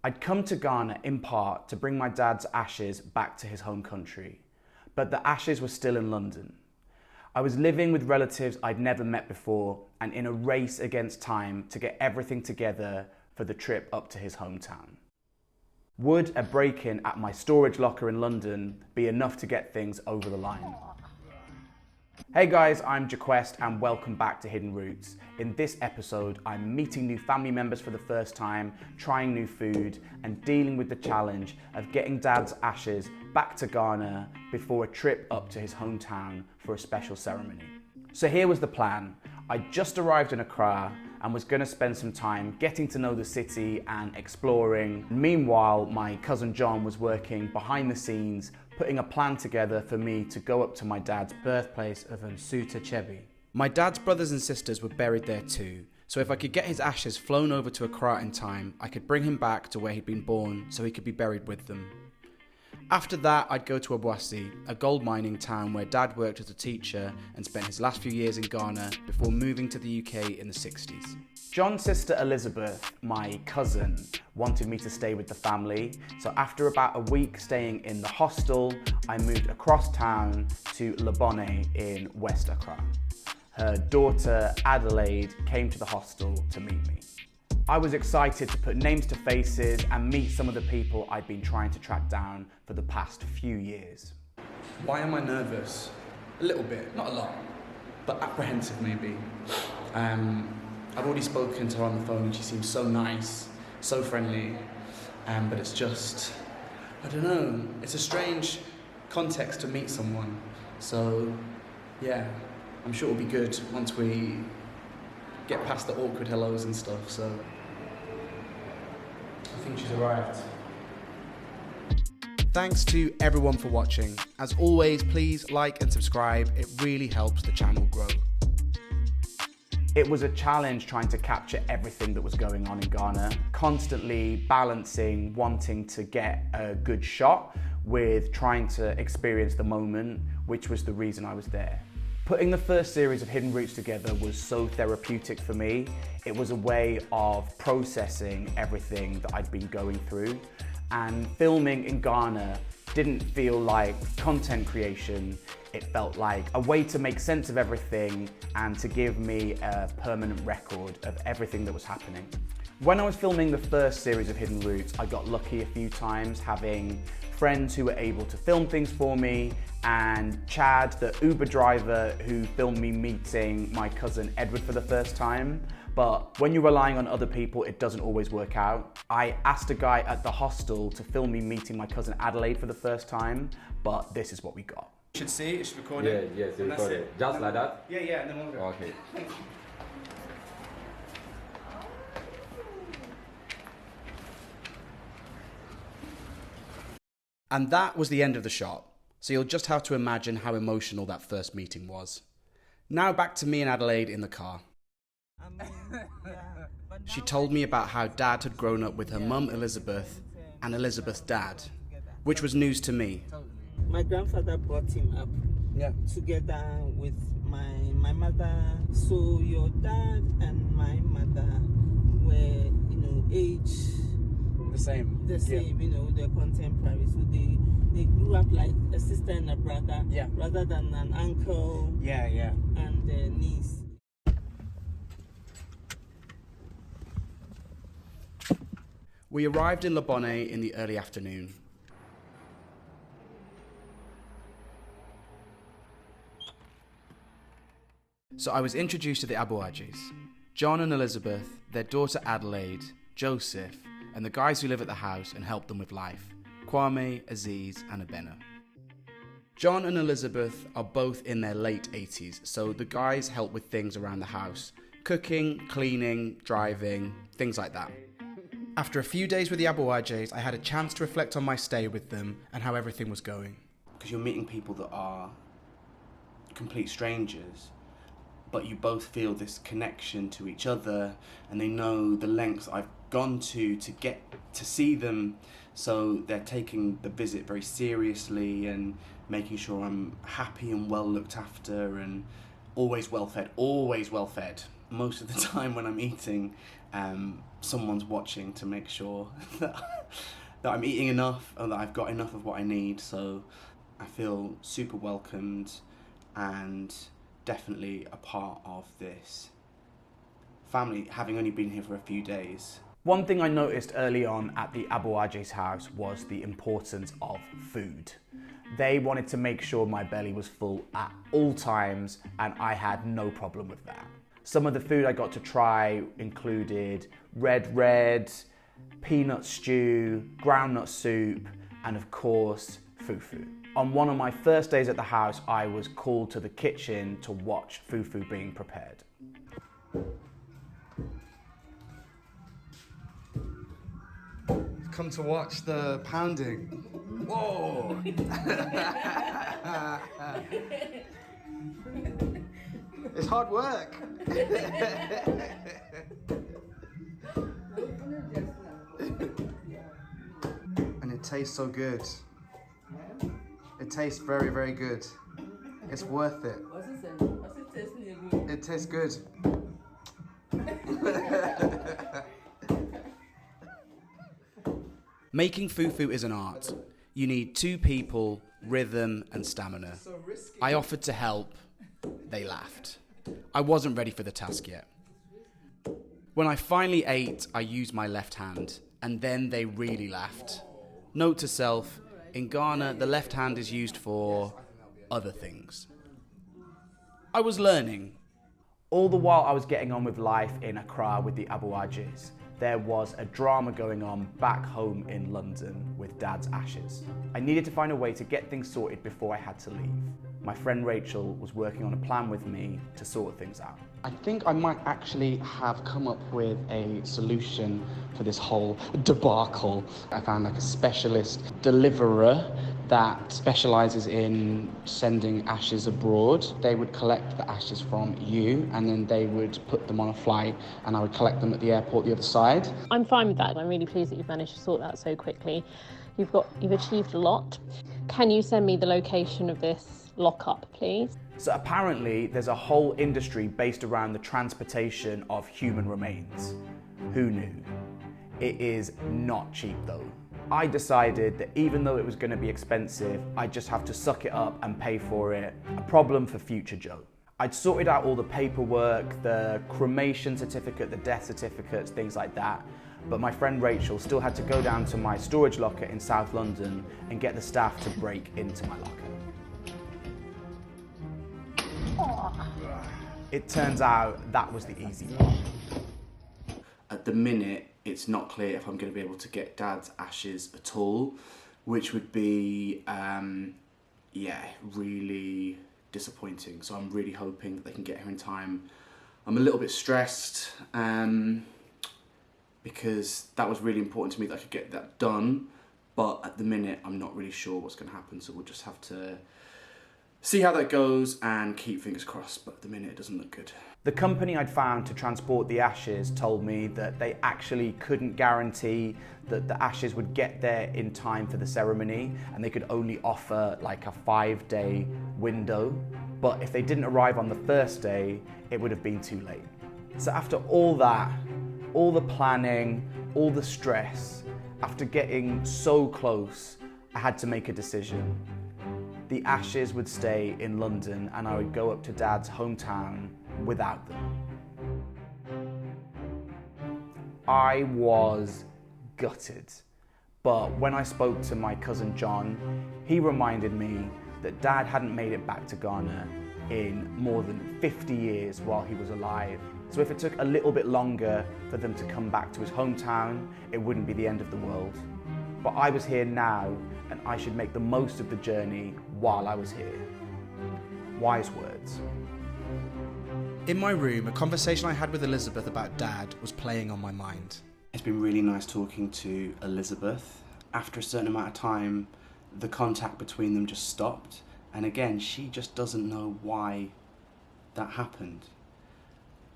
I'd come to Ghana in part to bring my dad's ashes back to his home country, but the ashes were still in London. I was living with relatives I'd never met before and in a race against time to get everything together for the trip up to his hometown. Would a break-in at my storage locker in London be enough to get things over the line? Hey guys, I'm Jaquest and welcome back to Hidden Roots. In this episode, I'm meeting new family members for the first time, trying new food, and dealing with the challenge of getting Dad's ashes back to Ghana before a trip up to his hometown for a special ceremony. So here was the plan. I just arrived in Accra and was going to spend some time getting to know the city and exploring. Meanwhile, my cousin John was working behind the scenes, putting a plan together for me to go up to my dad's birthplace of Nsuta Chebi. My dad's brothers and sisters were buried there too, so if I could get his ashes flown over to Accra in time, I could bring him back to where he'd been born so he could be buried with them. After that, I'd go to Aboagyes, a gold mining town where Dad worked as a teacher and spent his last few years in Ghana before moving to the UK in the 60s. John's sister Elizabeth, my cousin, wanted me to stay with the family, so after about a week staying in the hostel, I moved across town to Labone in West Accra. Her daughter Adelaide came to the hostel to meet me. I was excited to put names to faces and meet some of the people I'd been trying to track down for the past few years. Why am I nervous? A little bit, not a lot, but apprehensive maybe. I've already spoken to her on the phone. She seems so nice, so friendly, but it's just, I don't know, it's a strange context to meet someone. So yeah, I'm sure it'll be good once we get past the awkward hellos and stuff, so I think she's arrived. Thanks to everyone for watching. As always, please like and subscribe. It really helps the channel grow. It was a challenge trying to capture everything that was going on in Ghana, constantly balancing wanting to get a good shot with trying to experience the moment, which was the reason I was there. Putting the first series of Hidden Roots together was so therapeutic for me. It was a way of processing everything that I'd been going through, and filming in Ghana didn't feel like content creation. It felt like a way to make sense of everything and to give me a permanent record of everything that was happening. When I was filming the first series of Hidden Roots, I got lucky a few times having friends who were able to film things for me, and Chad, the Uber driver who filmed me meeting my cousin Edward for the first time. But when you're relying on other people, it doesn't always work out. I asked a guy at the hostel to film me meeting my cousin Adelaide for the first time, but this is what we got. You should see it, it's recorded. Yeah, yes, it's recorded. Just like that? Yeah, and then we'll go. Okay. And that was the end of the shot. So you'll just have to imagine how emotional that first meeting was. Now back to me and Adelaide in the car. She told me about how Dad had grown up with her mum Elizabeth and Elizabeth's dad, which was news to me. My grandfather brought him up together with my mother. So your dad and my mother were, age The same. they're contemporary. So they grew up like a sister and a brother, rather than an uncle and a niece. We arrived in Labone in the early afternoon. So I was introduced to the Aboagyes. John and Elizabeth, their daughter Adelaide, Joseph, and the guys who live at the house and help them with life, Kwame, Aziz, and Abena. John and Elizabeth are both in their late 80s, so the guys help with things around the house, cooking, cleaning, driving, things like that. After a few days with the Aboagyes, I had a chance to reflect on my stay with them and how everything was going. Because you're meeting people that are complete strangers, but you both feel this connection to each other, and they know the lengths I've gone to get to see them, so they're taking the visit very seriously and making sure I'm happy and well looked after and always well fed, most of the time when I'm eating, someone's watching to make sure that I'm eating enough or that I've got enough of what I need. So I feel super welcomed and definitely a part of this family, having only been here for a few days. One thing I noticed early on at the Aboagyes house was the importance of food. They wanted to make sure my belly was full at all times, and I had no problem with that. Some of the food I got to try included red, peanut stew, groundnut soup, and of course, fufu. On one of my first days at the house, I was called to the kitchen to watch fufu being prepared. Come to watch the pounding. Whoa! It's hard work. And it tastes so good. It tastes very, very good. It's worth it. It tastes good. Making fufu is an art. You need two people, rhythm and stamina. I offered to help. They laughed. I wasn't ready for the task yet. When I finally ate, I used my left hand, and then they really laughed. Note to self, in Ghana, the left hand is used for other things. I was learning. All the while I was getting on with life in Accra with the Aboagyes, there was a drama going on back home in London with Dad's ashes. I needed to find a way to get things sorted before I had to leave. My friend Rachel was working on a plan with me to sort things out. I think I might actually have come up with a solution for this whole debacle. I found like a specialist deliverer that specializes in sending ashes abroad. They would collect the ashes from you and then they would put them on a flight and I would collect them at the airport the other side. I'm fine with that. I'm really pleased that you've managed to sort that so quickly. You've achieved a lot. Can you send me the location of this lockup, please? So apparently there's a whole industry based around the transportation of human remains. Who knew? It is not cheap though. I decided that even though it was going to be expensive, I'd just have to suck it up and pay for it. A problem for future Joe. I'd sorted out all the paperwork, the cremation certificate, the death certificates, things like that. But my friend Rachel still had to go down to my storage locker in South London and get the staff to break into my locker. It turns out that was the easy part. At the minute, it's not clear if I'm going to be able to get Dad's ashes at all, which would be, really disappointing. So I'm really hoping that they can get here in time. I'm a little bit stressed because that was really important to me that I could get that done. But at the minute, I'm not really sure what's going to happen. So we'll just have to see how that goes and keep fingers crossed. But at the minute, it doesn't look good. The company I'd found to transport the ashes told me that they actually couldn't guarantee that the ashes would get there in time for the ceremony and they could only offer like a 5-day window. But if they didn't arrive on the first day, it would have been too late. So after all that, all the planning, all the stress, after getting so close, I had to make a decision. The ashes would stay in London and I would go up to Dad's hometown without them. I was gutted, but when I spoke to my cousin John, he reminded me that Dad hadn't made it back to Ghana in more than 50 years while he was alive. So if it took a little bit longer for them to come back to his hometown, it wouldn't be the end of the world. But I was here now and I should make the most of the journey while I was here. Wise words. In my room, a conversation I had with Elizabeth about Dad was playing on my mind. It's been really nice talking to Elizabeth. After a certain amount of time, the contact between them just stopped. And again, she just doesn't know why that happened.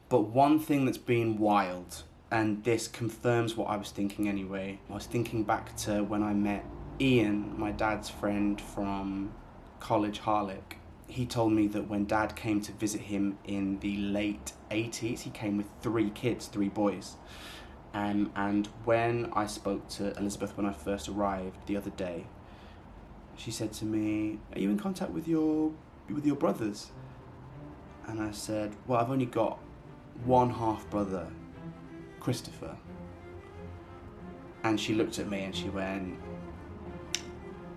But one thing that's been wild, and this confirms what I was thinking anyway, I was thinking back to when I met Ian, my dad's friend from college, Harlech. he told me that when Dad came to visit him in the late 80s, he came with 3 kids, 3 boys. And when I spoke to Elizabeth when I first arrived the other day, she said to me, "Are you in contact with your brothers?" And I said, "Well, I've only got one half brother, Christopher." And she looked at me and she went,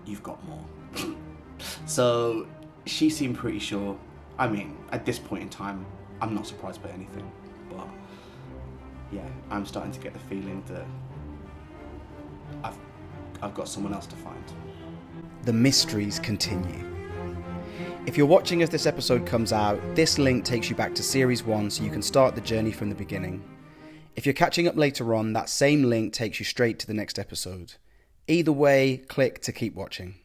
"You've got more." So she seemed pretty sure. I mean, at this point in time, I'm not surprised by anything, but yeah, I'm starting to get the feeling that I've got someone else to find. The mysteries continue. If you're watching as this episode comes out, this link takes you back to series 1 so you can start the journey from the beginning. If you're catching up later on, that same link takes you straight to the next episode. Either way, click to keep watching.